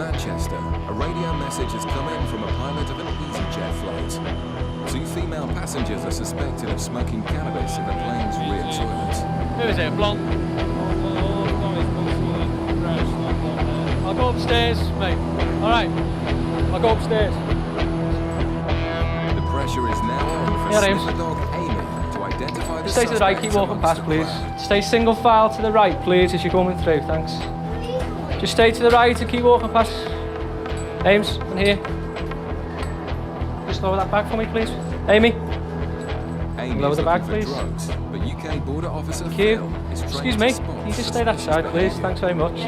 Manchester, a radio message has come in from a pilot of an EasyJet flight. 2 female passengers are suspected of smoking cannabis in the plane's rear toilets. Who is it, blonde? I'll go upstairs, mate. All right, I'll go upstairs. The pressure is now on for sniffer dog Amy to identify the Stay to the right, keep walking past, please. Stay single file to the right, please, as you're coming through, thanks. Just stay to the right and keep walking past. Ames, in here. Just lower that bag for me, please. Amy. Lower the bag, please. Drugs, but UK border officer Thank you. Excuse me, can you just stay that side, please? Thanks very much.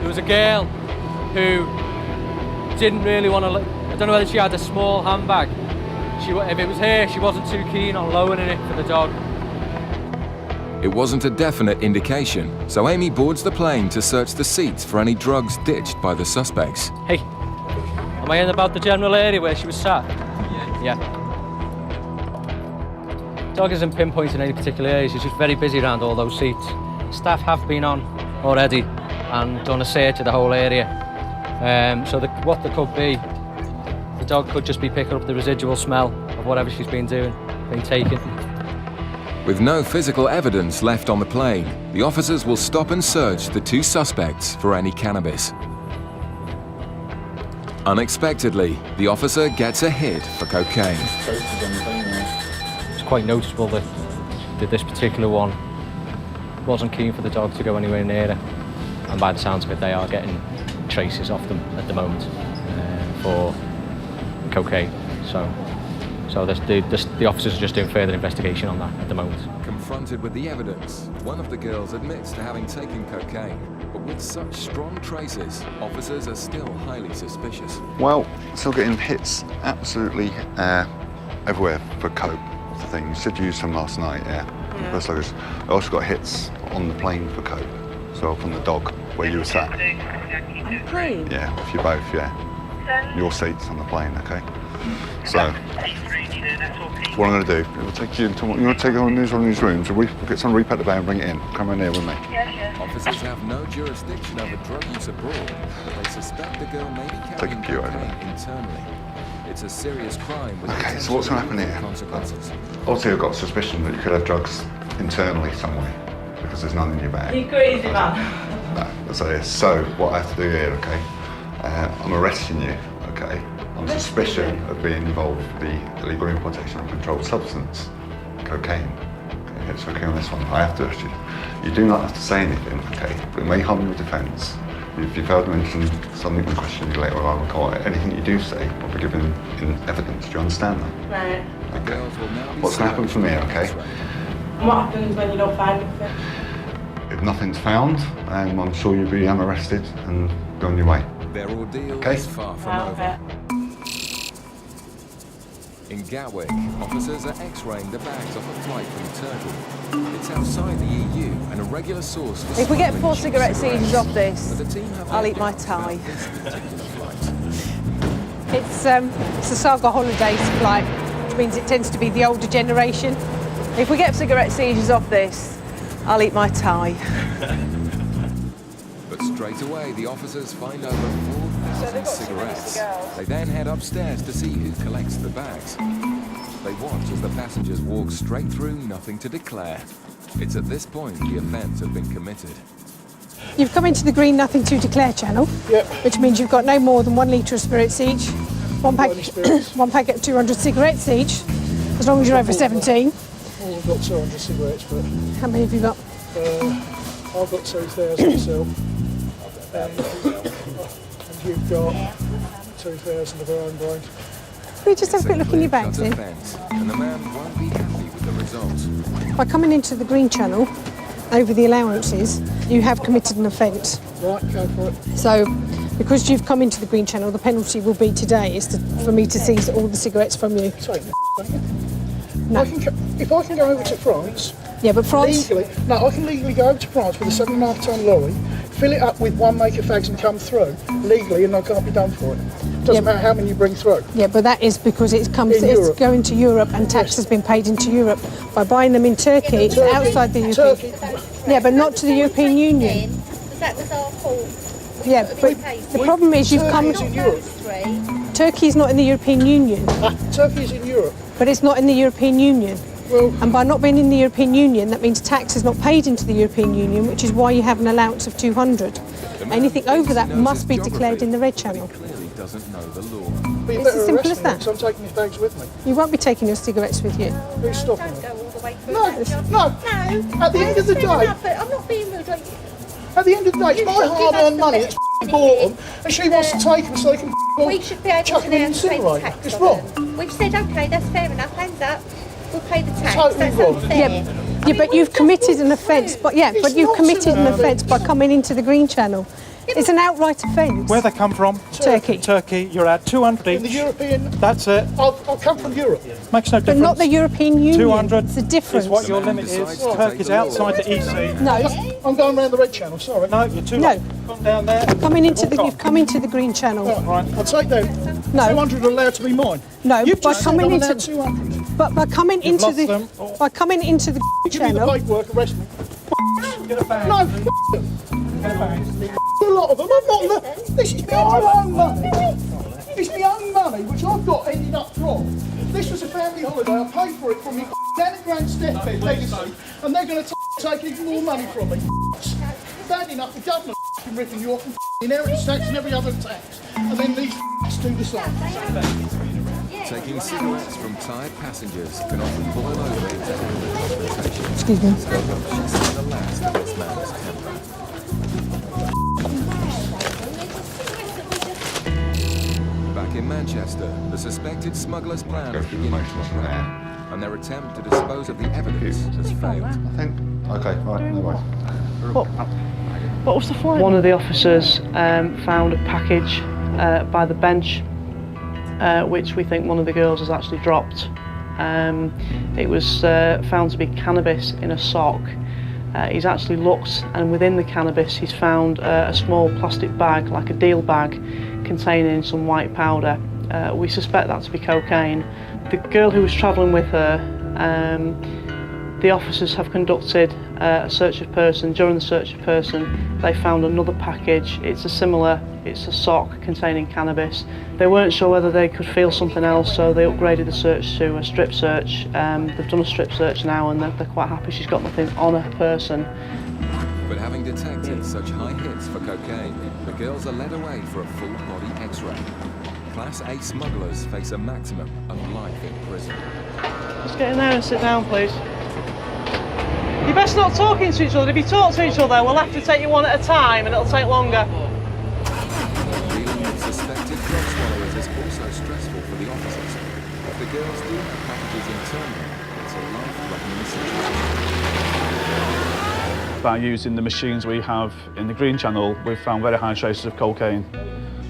There was a girl who didn't really want to, I don't know whether she had a small handbag. If it was her, she wasn't too keen on lowering it for the dog. It wasn't a definite indication, so Amy boards the plane to search the seats for any drugs ditched by the suspects. Hey, am I in about the general area where she was sat? Yeah. Dog isn't pinpointing any particular area, she's just very busy around all those seats. Staff have been on already and done a search of the whole area. So what there could be, the dog could just be picking up the residual smell of whatever she's been doing, been taking. With no physical evidence left on the plane, the officers will stop and search the 2 suspects for any cannabis. Unexpectedly, the officer gets a hit for cocaine. It's quite noticeable that this particular one wasn't keen for the dog to go anywhere near her. And by the sounds of it, they are getting traces off them at the moment for cocaine. So the officers are just doing further investigation on that at the moment. Confronted with the evidence, one of the girls admits to having taken cocaine, but with such strong traces, officers are still highly suspicious. Well, still getting hits absolutely everywhere for coke. That's the thing. You said you used some last night, yeah. First luggage. I also got hits on the plane for coke, so from the dog where you were sat. On the plane? Yeah, if you both, yeah. Your seats on the plane, okay? So, what I'm going to do, we'll take you into, you want to take one of these rooms, we'll get someone to repack the bag and bring it in. Come in here with me. Officers have no jurisdiction over drug use abroad, but they suspect the girl may be carrying cocaine internally. It's a serious crime with okay, so what's going to happen here? Consequences. Obviously, I've got suspicion that you could have drugs internally somewhere because there's none in your bag. You crazy man. No, that's what it is. So, what I have to do here, okay? I'm arresting you, okay? On suspicion of being involved with the illegal importation of a controlled substance, cocaine. Okay, it's okay on this one. I have to arrest you. You do not have to say anything, okay? But it may harm your defence. If you fail to mention something in the question you later on, or anything you do say will be given in evidence. Do you understand that? Right. Okay. What's going to happen from here, okay? And what happens when you don't find anything? If nothing's found, I'm sure you'll be arrested and go on your way. Their ordeal okay. is far from over. In Gatwick, officers are x-raying the bags off a flight from Turkey. It's outside the EU and a regular source for if we get 4 cigarette seizures off this, I'll eat my tie. It's a Saga Holidays flight, which means it tends to be the older generation. If we get cigarette seizures off this, I'll eat my tie. But straight away, the officers find over 4,000 cigarettes. They then head upstairs to see who collects the bags. They watch as the passengers walk straight through, nothing to declare. It's at this point the offence has been committed. You've come into the green nothing to declare channel, which means you've got no more than 1 litre of spirits each, one packet of 200 cigarettes each, as long as you're over 17. Well, we've got 200 cigarettes, but... How many have you got? I've got 2,000 myself, and you've got 2,000 of our own brain. Can we just have a quick look in your bags then? And the man won't be happy with the results. By coming into the green channel, over the allowances, you have committed an offence. Right, go for it. So, because you've come into the green channel, the penalty will be today is for me to seize all the cigarettes from you. Take the don't you? No. If I can go over to France... Yeah, but France... I can legally go over to France with a 7.5-tonne lorry, fill it up with 1 make of fags and come through legally, and I can't be done for it. Doesn't matter how many you bring through. Yeah, but that is because it's going to Europe and tax has been paid into Europe. By buying them in Turkey, it's outside the European... Yeah, but not to the European Union. That was our fault. Yeah, but the problem is you've come... Turkey's in Europe. Turkey's not in the European Union, Turkey's in Europe. but it's not in the European Union. Well, And by not being in the European Union, that means tax is not paid into the European Union, which is why you have an allowance of 200. Anything over that must be declared in the red channel. Clearly doesn't know the law. but you It's better as simple arrest as me, that. because I'm taking your bags with me. You won't be taking your cigarettes with you. Who's stopping me? Go all the way through. No, no. At the end of the day, I'm not being rude. at the end of the day, it's You my should give hard-earned us money the that's benefit bought them, and she wants to take them so they can We should be able chuck to them in now the pay the incinerator. tax. It's on wrong. them. We've said, okay, that's fair enough, hands up. We'll pay the tax. Totally That's wrong. unfair. Yeah, but you've committed an offence. But yeah, but you've committed an offence by coming into the green channel. It's an outright offence. Where they come from? Turkey. Turkey. You're at 200 In the each. European, That's it. I'll come from Europe. Makes no But difference. not the European Union. 200 It's the difference. is what your limit is. Decides to take Turkey's the law. outside the EC. No, I'm going round the red channel, sorry. No, you're too No. late. Come down there. you've come into the green channel. Right, I'll take them. No. 200 are allowed to be mine. No, You've by just said coming I'm allowed into 200. but by coming into lost the them. by coming into the green Give me the channel. paperwork, arrest me. Get a bag. No, them. A lot of them. I'm not. This is my own money. It's my own money, which I've got ended up from. This was a family holiday. I paid for it from my Danny Grant's deathbed legacy, and they're going to take even more money from me. Bad enough, the government ripping you off and inheritance tax and every other tax, and then these do the same. Taking cigarettes from tired passengers can often boil over into angry confrontation. Excuse me. She's seen the last of this man's temper. Back in Manchester, the suspected smuggler's plan Go is through the beginning to motions unravel, there. and their attempt to dispose of the evidence has failed. I think. Okay, right, no worries. What was the flight? One of the officers found a package by the bench, which we think one of the girls has actually dropped. It was found to be cannabis in a sock. He's actually looked, and within the cannabis he's found a small plastic bag, like a deal bag, containing some white powder. We suspect that to be cocaine. The girl who was travelling with her, the officers have conducted a search of person. During the search of person, they found another package. It's a sock containing cannabis. They weren't sure whether they could feel something else, so they upgraded the search to a strip search. They've done a strip search now, and they're quite happy she's got nothing on her person. But having detected such high hits for cocaine, the girls are led away for a full-body X-ray. Class A smugglers face a maximum of life in prison. Let's get in there and sit down, please. You're best not talking to each other. If you talk to each other, we'll have to take you one at a time, and it'll take longer. Dealing with suspected drug swallowers is also stressful for the officers. If the girls leave the packages internally, it's a life-threatening situation. By using the machines we have in the green channel, we've found very high traces of cocaine.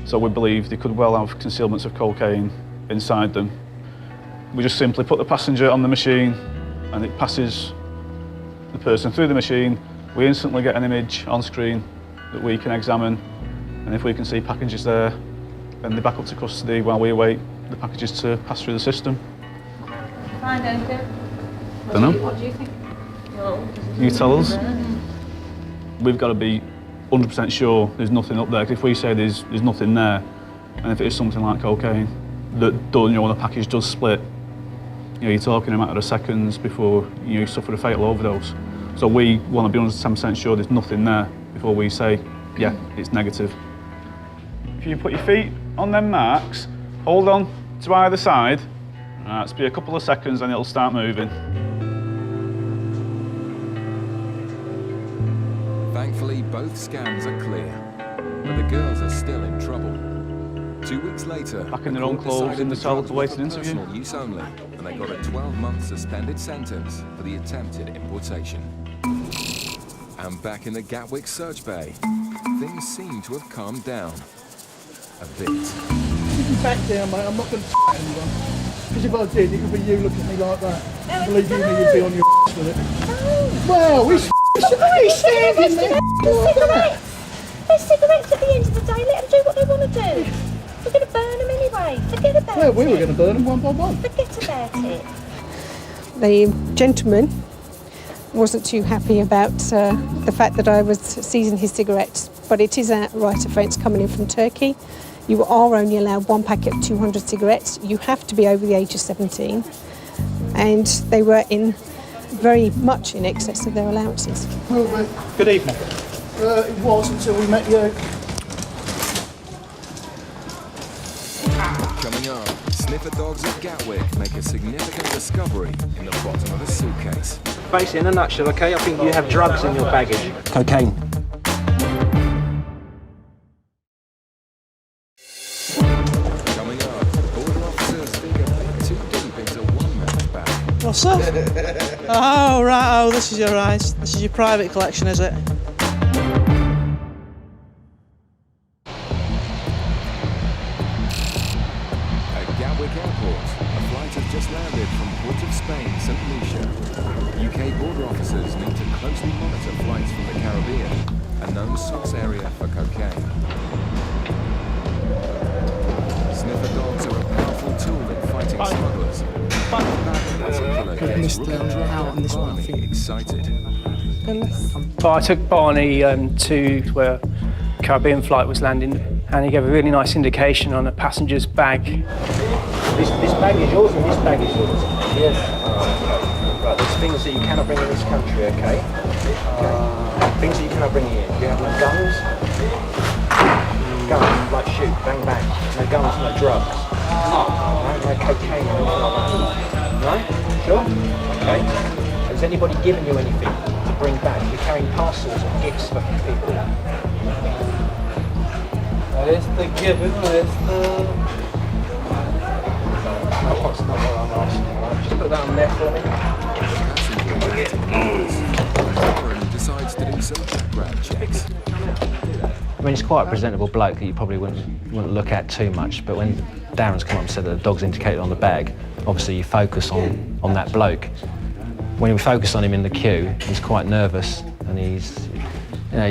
So we believe they could well have concealments of cocaine inside them. We just simply put the passenger on the machine and it passes the person through the machine. We instantly get an image on screen that we can examine, and if we can see packages there, then they back up to custody while we await the packages to pass through the system. Find anything? Don't know. What do you think? You tell us. We've got to be 100% sure there's nothing up there, 'cause if we say there's nothing there, and if it is something like cocaine, that when the package does split, you're talking a matter of seconds before you suffer a fatal overdose. So we want to be 110% sure there's nothing there before we say, yeah, it's negative. If you put your feet on them marks, hold on to either side, it's be a couple of seconds and it'll start moving. Thankfully, both scans are clear, but the girls are still in trouble. 2 weeks later, Back in the their own court clothes decided in the the cell drugs to were wait for an interview. personal use only, and they got a 12-month suspended sentence for the attempted importation. And back in the Gatwick search bay, things seem to have calmed down a bit. Back down, mate. I'm not going to anyone. Because if I did, it could be you looking at me like that. Believe you me, you'd be on your with it. Well, he's standing there. There's cigarettes at the end of the day. Let them do what they want to do. We're going to burn them anyway. Forget about Well, it. we were going to burn them one by one. Forget about it. The gentleman wasn't too happy about the fact that I was seizing his cigarettes, but it is a right offence coming in from Turkey. You are only allowed one packet of 200 cigarettes. You have to be over the age of 17, and they were in very much in excess of their allowances. Good evening. It was until we met you. Coming up, sniffer dogs at Gatwick make a significant discovery in the bottom of a suitcase. Basically, in a nutshell, okay, I think you have drugs in your baggage. Cocaine. Coming up, border officers dig a bit too deep into one man's bag. What's that? Oh, right, oh, this is your eyes. This is your private collection, is it? At Gatwick Airport, a flight has just landed from Port of Spain, St. Lucia. UK border officers need to closely monitor flights from the Caribbean, a known source area for cocaine. Sniffer dogs are a powerful tool in fighting smugglers. Barney excited. But I took Barney to where a Caribbean flight was landing, and he gave a really nice indication on a passenger's bag. This bag is yours and this bag is yours. Yes. Right, there's things that you cannot bring in this country, okay? Things that you cannot bring in. You have no guns. Guns, like shoot, bang bang. No guns, no drugs. No cocaine or anything like that. No? Sure? Okay. Has anybody given you anything to bring back? You're carrying parcels of gifts for people. It's the given, it's the... That's not what I'm asking, right? Just put that on there for me. Passenger decides to do some background checks. I mean, he's quite a presentable bloke that you probably wouldn't look at too much, but when Darren's come up and said that the dog's indicated on the bag, obviously you focus on that bloke. When we focus on him in the queue, he's quite nervous, and he's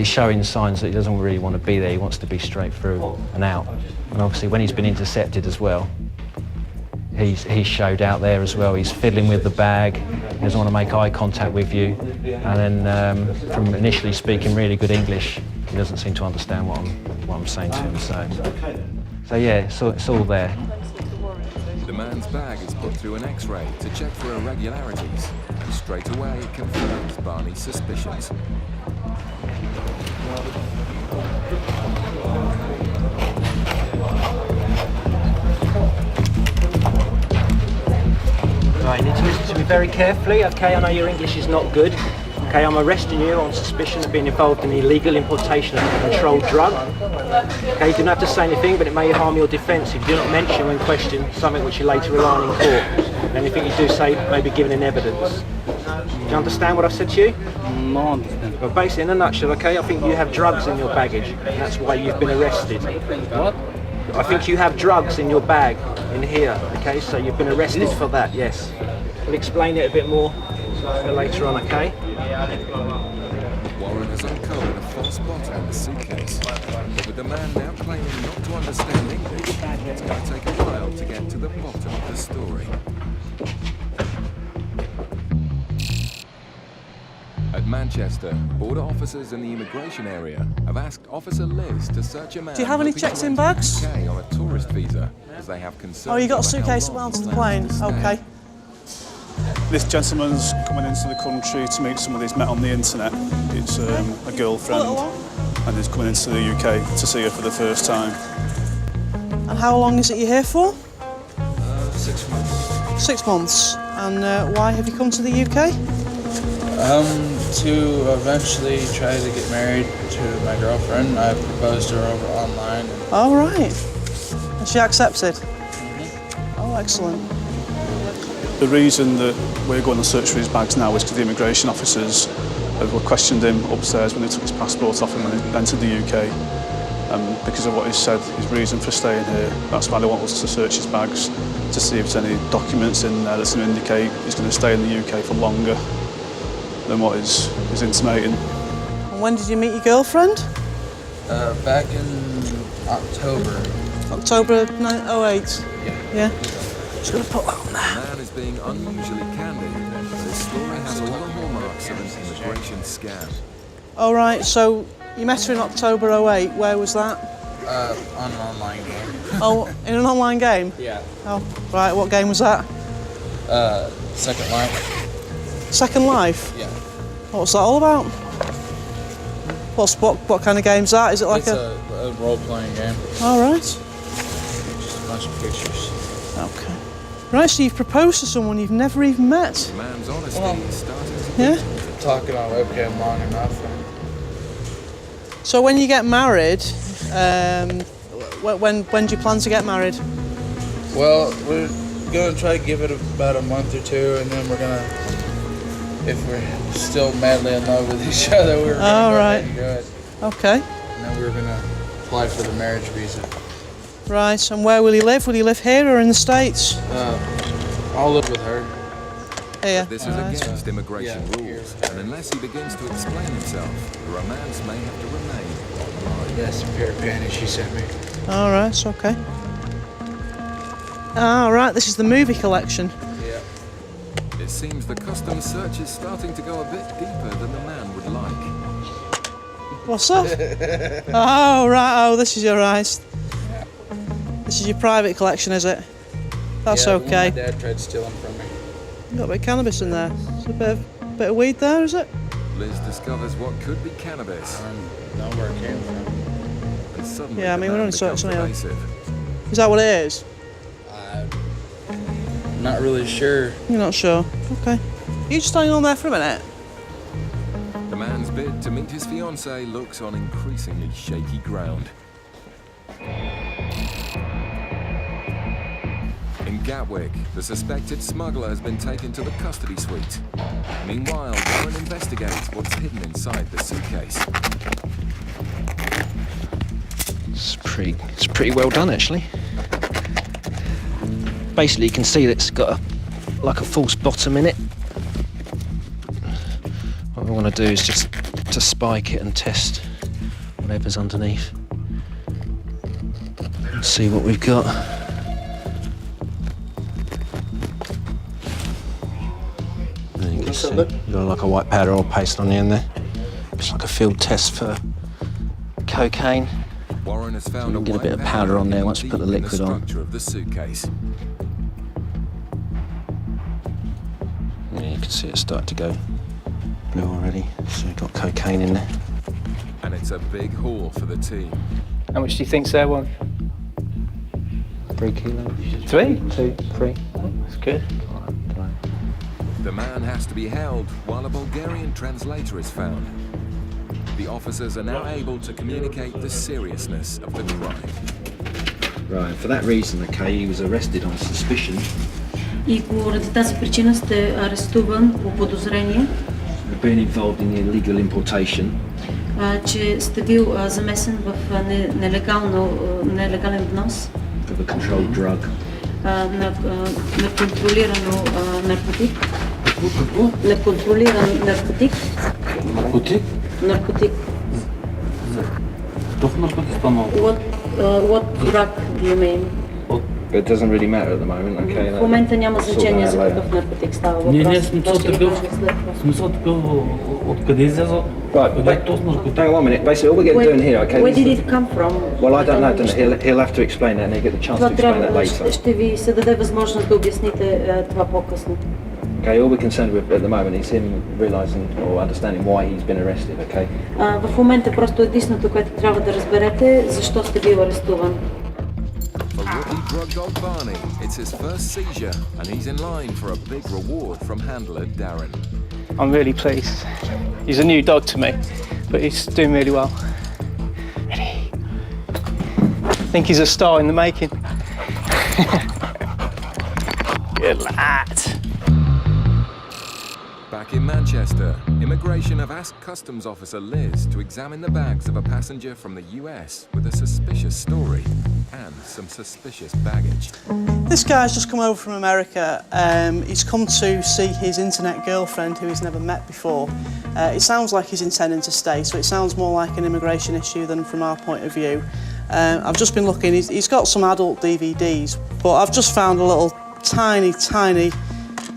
showing signs that he doesn't really want to be there. He wants to be straight through and out. And obviously when he's been intercepted as well, he's showed out there as well. He's fiddling with the bag, he doesn't want to make eye contact with you, and then from initially speaking really good English, he doesn't seem to understand what I'm saying to him. So yeah, it's all there. The man's bag is put through an X-ray to check for irregularities, and straight away it confirms Barney's suspicions. Right, you need to listen to me very carefully, okay? I know your English is not good. Okay, I'm arresting you on suspicion of being involved in the illegal importation of a controlled drug. Okay, you don't have to say anything, but it may harm your defence if you do not mention when questioned something which you later rely on in court. And anything you do say may be given in evidence. Do you understand what I've said to you? No, I understand. Well, basically, in a nutshell, okay, I think you have drugs in your baggage, and that's why you've been arrested. What? I think you have drugs in your bag, in here, okay, so you've been arrested for that, yes. We'll explain it a bit more later on, okay? Warren has uncovered a false bottle in the suitcase, but with the man now claiming not to understand English, it's going to take a while to get to the bottom of the story. At Manchester, border officers in the immigration area have asked Officer Liz to search a man. Do you have any checks in bags? UK on a tourist visa, as they have concerns. Oh, you got a over how suitcase long onto he the plans plane? to stay. Okay. This gentleman's coming into the country to meet somebody he's met on the internet. It's a girlfriend, and he's coming into the UK to see her for the first time. And how long is it you're here for? 6 months. 6 months. And why have you come to the UK? To eventually try to get married to my girlfriend. I proposed to her over online. Oh, right. And she accepted? Oh, excellent. The reason that we're going to search for his bags now is because the immigration officers have questioned him upstairs when they took his passport off him when he entered the UK. Because of what he said, his reason for staying here, that's why they want us to search his bags to see if there's any documents in there that's going to indicate he's going to stay in the UK for longer than what is intimating. And when did you meet your girlfriend? Back in October. October 08? Yeah. Just going to put that on there. The man is being unusually candid, but his story has all the hallmarks of an immigration scam. All right, so you met her in October '08. Where was that? On an online game. Oh, in an online game? Yeah. Oh, right, what game was that? Second Life. Second Life? Yeah. What's that all about? What kind of game's that? Is it like it's a role-playing game. All right. Just a bunch of pictures. Okay. Right, so you've proposed to someone you've never even met. The man's honesty is starting to Yeah? Talking on webcam long enough. So when you get married, when do you plan to get married? Well, we're gonna try to give it about a month or two, and then we're gonna, if we're still madly in love with each other, we're gonna go ahead and do it. Okay. And then we're gonna apply for the marriage visa. Right, and where will he live? Will he live here or in the States? I'll live with her. Here. This is against immigration rules, and unless he begins to explain himself, the romance may have to remain online. That's a pair of panties she sent me. All right, it's okay. All right, this is the movie collection. Yeah. It seems the customs search is starting to go a bit deeper than the man would like. What's that? Oh, right, oh, this is your eyes. This is your private collection, is it? That's yeah, the one okay. my dad tried stealing from me. Got a bit of cannabis in there. It's a bit of weed there, is it? Liz discovers what could be cannabis. I don't know where it came from. And suddenly Yeah, I mean, the we're man only becomes something else. evasive. Is that what it is? I'm not really sure. You're not sure? Okay. You just hang on there for a minute. The man's bid to meet his fiancée looks on increasingly shaky ground. In Gatwick, the suspected smuggler has been taken to the custody suite. Meanwhile, Warren investigates what's hidden inside the suitcase. It's pretty well done, actually. Basically, you can see that it's got like a false bottom in it. What we want to do is just to spike it and test whatever's underneath. Let's see what we've got. There you can see, you've got like a white powder or paste on the end there. It's like a field test for cocaine. Warren has found Get a bit of powder on there once we put the liquid on. structure of the suitcase. Yeah, you can see it start to go blue already. So we've got cocaine in there. And it's a big haul for the team. How much do you think's there, Warren? 3 kilos. 3? 2, 3. That's good. The man has to be held while a Bulgarian translator is found. The officers are now able to communicate the seriousness of the crime. Right, for that reason, okay, he was arrested on suspicion. И поради тази причина сте арестуван по подозрение, Of being involved in the illegal importation че сте бил замесен в нелегален внос of a controlled drug. на контролирано наркотик. Неконтролиран наркотик. Наркотик? Наркотик. Какъв наркотик стана? What drug do you mean? It doesn't really matter at the moment, okay? В момента няма значение за какъв наркотик става въпрос. Не, смисъл такъв, откъде изляза? Right, hang on a minute. Basically, all we're getting doing here, okay? Where did it come from? Well, I don't know. He'll have to explain that, and he'll get the chance to explain that later. Ще ви се даде възможност да обясните това по-късно. Okay, all we're concerned with at the moment is him realising or understanding why he's been arrested, okay? В момента просто единственото, което трябва да разберете, защо сте бил арестуван. For rookie drug dog Barney, it's his first seizure, and he's in line for a big reward from handler Darren. I'm really pleased. He's a new dog to me, but he's doing really well. Ready? I think he's a star in the making. Good lad. Back in Manchester, immigration have asked customs officer Liz to examine the bags of a passenger from the US with a suspicious story and some suspicious baggage. This guy's just come over from America. He's come to see his internet girlfriend who he's never met before. It sounds like he's intending to stay, so it sounds more like an immigration issue than from our point of view. I've just been looking, he's got some adult DVDs, but I've just found a little tiny,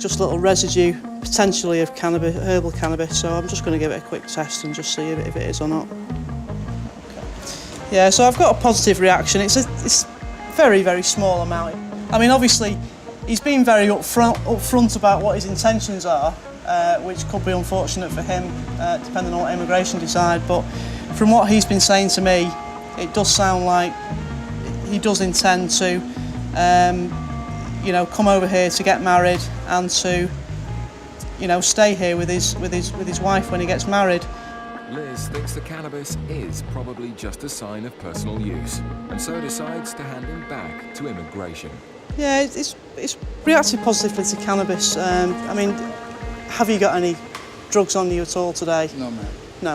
just little residue potentially of cannabis, herbal cannabis, so I'm just going to give it a quick test and just see if it is or not. Yeah, so I've got a positive reaction. It's very, very small amount. I mean, obviously, he's been very upfront about what his intentions are, which could be unfortunate for him, depending on what immigration decide. But from what he's been saying to me, it does sound like he does intend to, you know, come over here to get married and to, you know, stay here with his wife when he gets married. Liz thinks the cannabis is probably just a sign of personal use, and so decides to hand him back to immigration. Yeah, it's reacted positively to cannabis. I mean, have you got any drugs on you at all today? No, ma'am. No.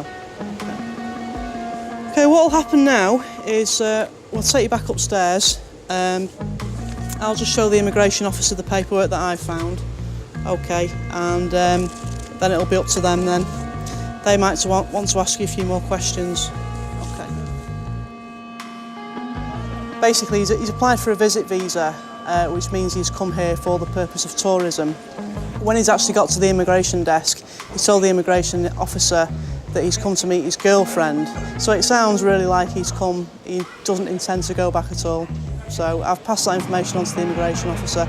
Okay, what will happen now is we'll take you back upstairs. I'll just show the immigration officer the paperwork that I found. Okay, and then it'll be up to them then. They might want to ask you a few more questions. Okay. Basically, he's applied for a visit visa, which means he's come here for the purpose of tourism. When he's actually got to the immigration desk, he told the immigration officer that he's come to meet his girlfriend. So it sounds really like he doesn't intend to go back at all. So I've passed that information on to the immigration officer.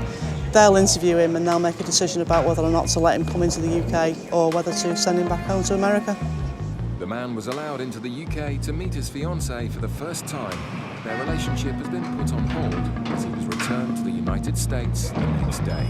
They'll interview him and they'll make a decision about whether or not to let him come into the UK or whether to send him back home to America. The man was allowed into the UK to meet his fiancée for the first time. Their relationship has been put on hold as he was returned to the United States the next day.